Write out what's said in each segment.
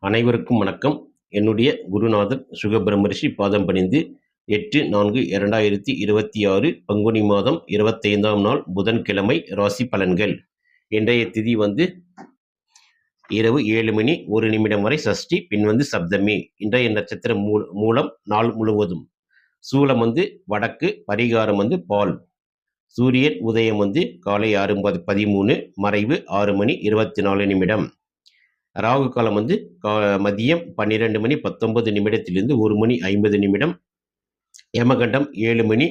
அனைவருக்கும் வணக்கம். என்னுடைய குருநாதர் சுகபிரமரிஷி பாதம் பணிந்து 8/4/2026 பங்குனி மாதம் 25ஆம் நாள் புதன்கிழமை ராசி பலன்கள். இன்றைய திதி இரவு 7 மணி 1 நிமிடம் வரை சஷ்டி, பின் சப்தமி. இன்றைய நட்சத்திரம் மூலம் நாள் முழுவதும். சூலம் வடக்கு, பரிகாரம் பால். சூரியன் உதயம் காலை 6:13, மறைவு 6 மணி 24 நிமிடம். ராகு காலம் மதியம் 12 மணி 19 நிமிடத்திலிருந்து 1 மணி 50 நிமிடம். யமகண்டம் 7 மணி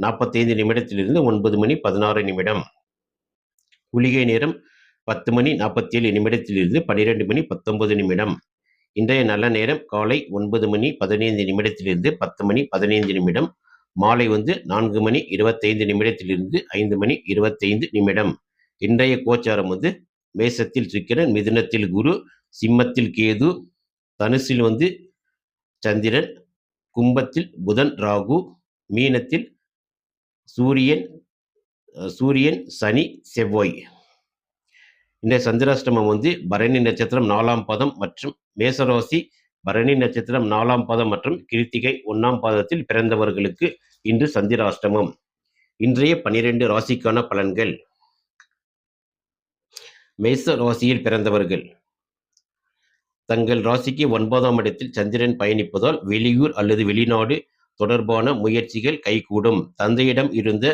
45 நிமிடத்திலிருந்து 9 மணி 16 நிமிடம். குளிகை நேரம் 10 மணி 47 நிமிடத்திலிருந்து 12 மணி 19 நிமிடம். இன்றைய நல்ல நேரம் காலை 9 மணி 15 நிமிடத்திலிருந்து 10 மணி 15 நிமிடம். மாலை 4 மணி 25 நிமிடத்திலிருந்து 5 மணி 25 நிமிடம். இன்றைய கோச்சாரம் மேசத்தில் சுக்கிரன், மிதுனத்தில் குரு, சிம்மத்தில் கேது, தனுசில் சந்திரன், கும்பத்தில் புதன் ராகு, மீனத்தில் சூரியன் சனி செவ்வாய். இந்த சந்திராஷ்டமம் பரணி நட்சத்திரம் 4ஆம் பாதம் மற்றும் மேசராசி பரணி நட்சத்திரம் 4ஆம் பாதம் மற்றும் கிருத்திகை 1ஆம் பாதத்தில் பிறந்தவர்களுக்கு இன்று சந்திராஷ்டமம். இன்றைய 12 ராசிக்கான பலன்கள். மேச ராசியில் பிறந்தவர்கள் தங்கள் ராசிக்கு 9ஆம் இடத்தில் சந்திரன் பயணிப்பதால் வெளியூர் அல்லது வெளிநாடு தொடர்பான முயற்சிகள் கைகூடும். தந்தையிடம் இருந்த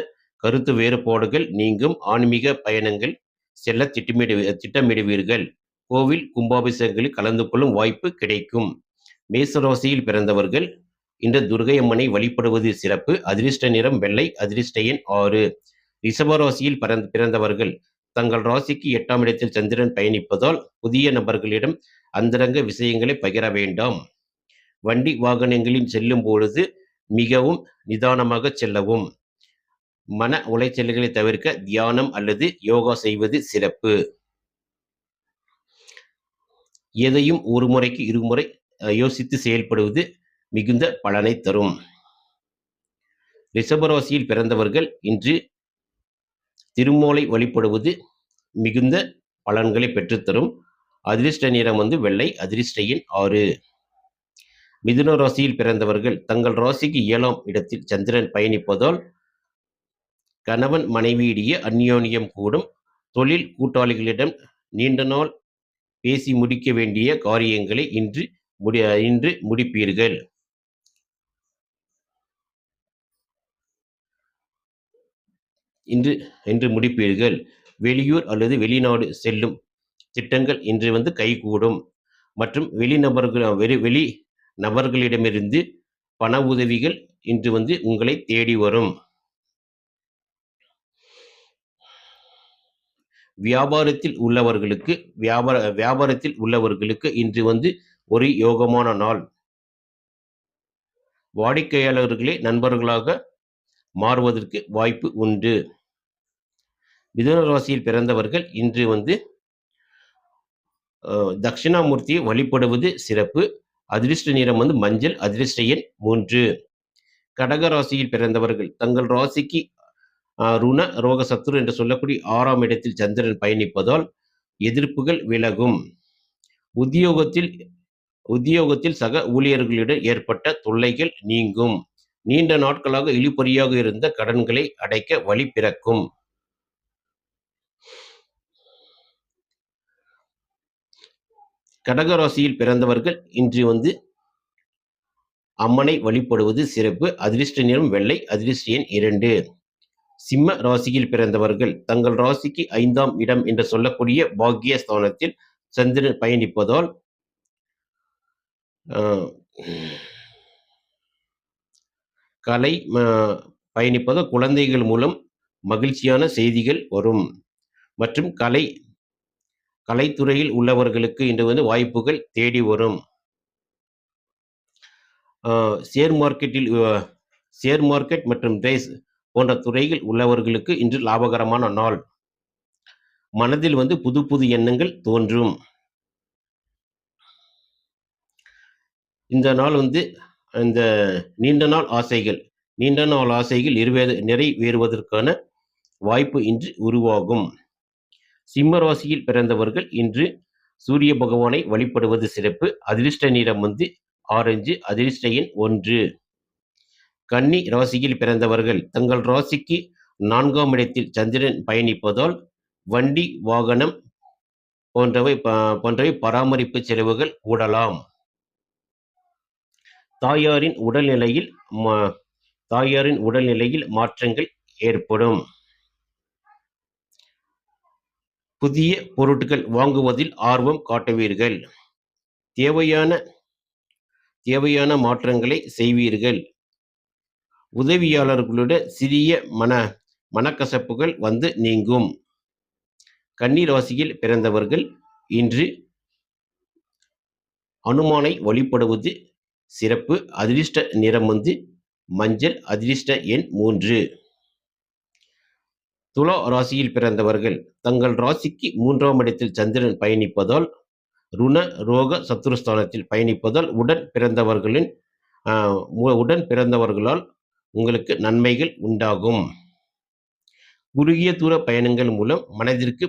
கருத்து வேறுபாடுகள் நீங்கும். ஆன்மீக பயணங்கள் செல்ல திட்டமிடுவீர்கள். கோவில் கும்பாபிஷேகங்களில் கலந்து கொள்ளும் வாய்ப்பு கிடைக்கும். மேசராசியில் பிறந்தவர்கள் இன்று துர்கை அம்மனை வழிபடுவது சிறப்பு. அதிர்ஷ்ட நிறம் வெள்ளை. அதிர்ஷ்ட எண் 6. ரிஷபராசியில் பிறந்தவர்கள் தங்கள் ராசிக்கு 8ஆம் இடத்தில் சந்திரன் பயணிப்பதால் புதிய நபர்களிடம் அந்தரங்க விஷயங்களை பகிர வேண்டாம். வண்டி வாகனங்களில் செல்லும் பொழுது மிகவும் நிதானமாக செல்லவும். மன உளைச்சல்களை தவிர்க்க தியானம் அல்லது யோகா செய்வது சிறப்பு. எதையும் ஒரு முறைக்கு இருமுறை யோசித்து செயல்படுவது மிகுந்த பலனை தரும். ரிஷபராசியில் பிறந்தவர்கள் இன்று திருமூலை வழிபடுவது மிகுந்த பலன்களை பெற்றுத்தரும். அதிர்ஷ்ட நிறம் வெள்ளை. அதிர்ஷ்ட எண் 6. மிதுன ராசியில் பிறந்தவர்கள் தங்கள் ராசிக்கு 7ஆம் இடத்தில் சந்திரன் பயணிப்பதால் கணவன் மனைவியிடையே அந்யோன்யம் கூடும். தொழில் கூட்டாளிகளிடம் நீண்ட நாள் பேசி முடிக்க வேண்டிய காரியங்களை இன்று முடிப்பீர்கள். இன்று முடிப்பீர்கள். வெளியூர் அல்லது வெளிநாடு செல்லும் திட்டங்கள் இன்று கைகூடும். மற்றும் வெளி நபர்களிடமிருந்து பண உதவிகள் இன்று உங்களை தேடி வரும். வியாபாரத்தில் உள்ளவர்களுக்கு இன்று ஒரு யோகமான நாள். வாடிக்கையாளர்களே நண்பர்களாக மாறுவதற்கு வாய்ப்பு உண்டு. மிதுன ராசியில் பிறந்தவர்கள் இன்று தட்சிணாமூர்த்தியை வழிபடுவது சிறப்பு. அதிர்ஷ்ட நிறம் மஞ்சள். அதிர்ஷ்ட எண் 3. கடக ராசியில் பிறந்தவர்கள் தங்கள் ராசிக்கு ருண ரோக சத்துரு என்று சொல்லக்கூடிய 6ஆம் இடத்தில் சந்திரன் பயணிப்பதால் எதிர்ப்புகள் விலகும். உத்தியோகத்தில் சக ஊழியர்களிடம் ஏற்பட்ட தொல்லைகள் நீங்கும். நீண்ட நாட்களாக இழுபறியாக இருந்த கடன்களை அடைக்க வழி பிறக்கும். கடகராசியில் பிறந்தவர்கள் இன்று அம்மனை வழிபடுவது சிறப்பு. அதிர்ஷ்ட நிறம் வெள்ளை. அதிர்ஷ்ட எண் 2. சிம்ம ராசியில் பிறந்தவர்கள் தங்கள் ராசிக்கு 5ஆம் இடம் என்று சொல்லக்கூடிய பாக்கிய ஸ்தானத்தில் சந்திரன் பயணிப்பதால் குழந்தைகள் மூலம் மகிழ்ச்சியான செய்திகள் வரும். மற்றும் கலைத்துறையில் உள்ளவர்களுக்கு இன்று வாய்ப்புகள் தேடி வரும். ஷேர் மார்க்கெட் மற்றும் ரேஸ் போன்ற துறையில் உள்ளவர்களுக்கு இன்று லாபகரமான நாள். மனதில் புது புது எண்ணங்கள் தோன்றும். இந்த நாள் இந்த நீண்ட நாள் ஆசைகள் நிறைவேறுவதற்கான வாய்ப்பு இன்று உருவாகும். சிம்ம ராசியில் பிறந்தவர்கள் இன்று சூரிய பகவானை வழிபடுவது சிறப்பு. அதிர்ஷ்ட நிறம் வந்து ஆரஞ்சு. அதிர்ஷ்ட எண் 1. கன்னி ராசியில் பிறந்தவர்கள் தங்கள் ராசிக்கு 4ஆம் இடத்தில் சந்திரன் பயணிப்பதால் வண்டி வாகனம் போன்றவை பராமரிப்பு செலவுகள் கூடலாம். தாயாரின் உடல்நிலையில் மாற்றங்கள் ஏற்படும். புதிய பொருட்கள் வாங்குவதில் ஆர்வம் காட்டுவீர்கள். தேவையான மாற்றங்களை செய்வீர்கள். உதவியாளர்களுடன் சிறிய மனக்கசப்புகள் வந்து நீங்கும். கன்னி ராசியில் பிறந்தவர்கள் இன்று அனுமானை வழிபடுவது சிறப்பு. அதிர்ஷ்ட நிறம் வந்து மஞ்சள். அதிர்ஷ்ட எண் 3. துலா ராசியில் பிறந்தவர்கள் தங்கள் ராசிக்கு 3ஆம் இடத்தில் சந்திரன் பயணிப்பதால் ருண ரோக சத்துருஸ்தானத்தில் பயணிப்பதால் உடன் பிறந்தவர்களால் உங்களுக்கு நன்மைகள் உண்டாகும். குறுகிய தூர பயணங்கள் மூலம் மனதிற்கு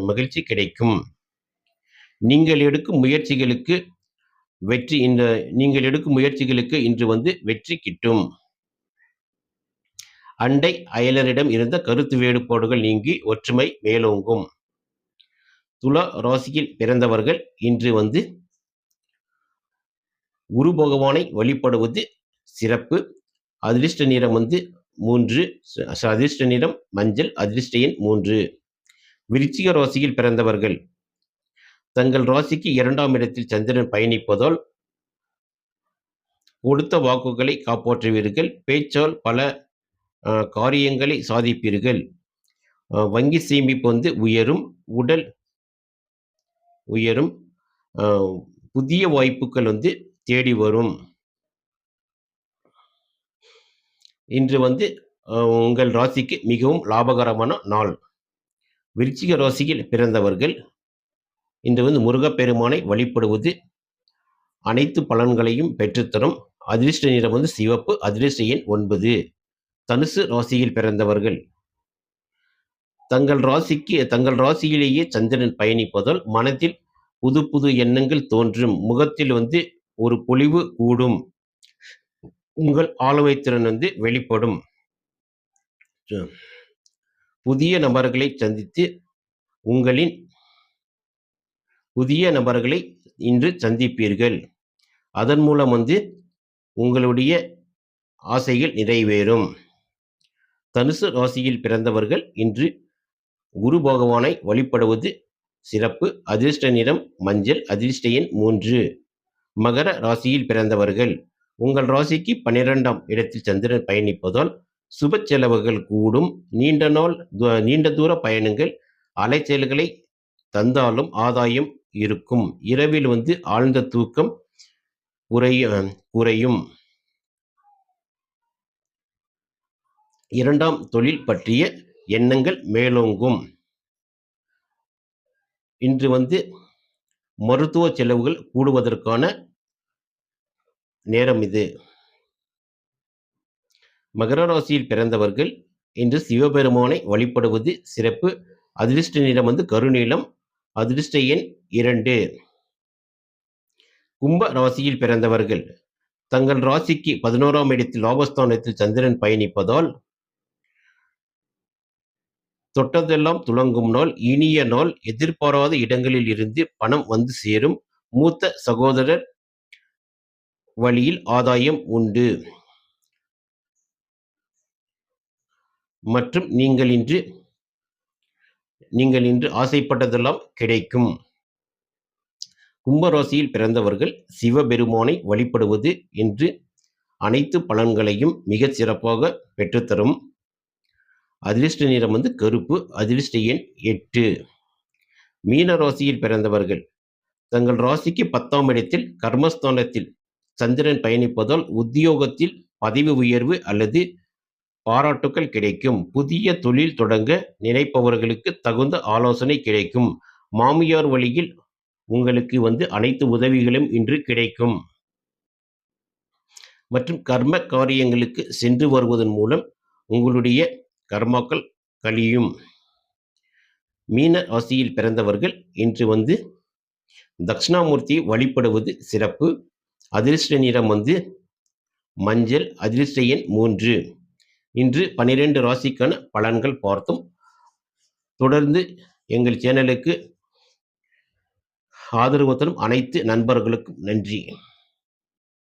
மகிழ்ச்சி கிடைக்கும். நீங்கள் எடுக்கும் முயற்சிகளுக்கு இன்று வந்து வெற்றி கிட்டும். அண்டை அயலரிடம் இருந்த கருத்து வேறுபாடுகள் நீங்கி ஒற்றுமை மேலோங்கும். துலா ராசியில் பிறந்தவர்கள் இன்று வந்து குரு பகவானை வழிபடுவது சிறப்பு. அதிர்ஷ்ட நிறம் வந்து 3. அதிர்ஷ்ட நிறம் மஞ்சள். அதிர்ஷ்ட எண் 3. விருச்சிக ராசியில் பிறந்தவர்கள் தங்கள் ராசிக்கு 2ஆம் இடத்தில் சந்திரன் பயணிப்பதால் கொடுத்த வாக்குகளை காப்பாற்றுவீர்கள். பேச்சால் பல காரியங்களை சாதிப்பீர்கள். வங்கி சேமிப்பு வந்து உயரும். புதிய வாய்ப்புகள் வந்து தேடி வரும். இன்று வந்து உங்கள் ராசிக்கு மிகவும் லாபகரமான நாள். விருச்சிக ராசியில் பிறந்தவர்கள் இன்று வந்து முருகப்பெருமானை வழிபடுவது அனைத்து பலன்களையும் பெற்றுத்தரும். அதிர்ஷ்ட நிறம் வந்து சிவப்பு. அதிர்ஷ்ட எண் 9. தனுசு ராசியில் பிறந்தவர்கள் தங்கள் ராசியிலேயே சந்திரன் பயணிப்பதால் மனதில் புது புது எண்ணங்கள் தோன்றும். முகத்தில் வந்து ஒரு பொலிவு கூடும். உங்கள் ஆளுமைத்திறன் வந்து வெளிப்படும். புதிய நபர்களை இன்று சந்திப்பீர்கள். அதன் மூலம் வந்து உங்களுடைய ஆசைகள் நிறைவேறும். தனுசு ராசியில் பிறந்தவர்கள் இன்று குரு பகவானை வழிபடுவது சிறப்பு. அதிர்ஷ்ட நிறம் மஞ்சள். அதிர்ஷ்ட எண் 3. மகர ராசியில் பிறந்தவர்கள் உங்கள் ராசிக்கு 12ஆம் இடத்தில் சந்திரன் பயணிப்பதால் சுப செலவுகள் கூடும். நீண்ட தூர பயணங்கள் அலைச்சல்களை தந்தாலும் ஆதாயம் இருக்கும். இரவில் வந்து ஆழ்ந்த தூக்கம் குறையும். 2ஆம் தொழில் பற்றிய எண்ணங்கள் மேலோங்கும். இன்று வந்து மருத்துவ செலவுகள் கூடுவதற்கான நேரம் இது. மகர ராசியில் பிறந்தவர்கள் இன்று சிவபெருமானை வழிபடுவது சிறப்பு. அதிர்ஷ்ட நிறம் வந்து கருநீலம். அதிர்ஷ்ட எண் 2. கும்ப ராசியில் பிறந்தவர்கள் தங்கள் ராசிக்கு 11ஆம் இடத்தில் லாபஸ்தானத்தில் சந்திரன் பயணிப்பதால் தொட்டதெல்லாம் துலங்கும் நாள். இனிய நாள். எதிர்பாராத இடங்களில் இருந்து பணம் வந்து சேரும். மூத்த சகோதரர் வழியில் ஆதாயம் உண்டு. மற்றும் நீங்கள் இன்று ஆசைப்பட்டதெல்லாம் கிடைக்கும். கும்பராசியில் பிறந்தவர்கள் சிவபெருமானை வழிபடுவது இன்று அனைத்து பலன்களையும் மிக சிறப்பாக பெற்றுத்தரும். அதிர்ஷ்ட நிறம் வந்து கருப்பு. அதிர்ஷ்ட எண் 8. மீன ராசியில் பிறந்தவர்கள் தங்கள் ராசிக்கு 10ஆம் இடத்தில் கர்மஸ்தானத்தில் சந்திரன் பயணிப்பதால் உத்தியோகத்தில் பதவி உயர்வு அல்லது பாராட்டுக்கள் கிடைக்கும். புதிய தொழில் தொடங்க நினைப்பவர்களுக்கு தகுந்த ஆலோசனை கிடைக்கும். மாமியார் வழியில் உங்களுக்கு வந்து அனைத்து உதவிகளும் இன்று கிடைக்கும். மற்றும் கர்ம காரியங்களுக்கு சென்று வருவதன் மூலம் உங்களுடைய கர்மாக்கள் கழியும். மீன ராசியில் பிறந்தவர்கள் இன்று வந்து தட்சிணாமூர்த்தியை வழிபடுவது சிறப்பு. அதிர்ஷ்ட நிறம் வந்து மஞ்சள். அதிர்ஷ்ட எண் 3. இன்று 12 ராசிக்கான பலன்கள் பார்த்தோம். தொடர்ந்து எங்கள் சேனலுக்கு ஆதரவு தரும் அனைத்து நண்பர்களுக்கும் நன்றி.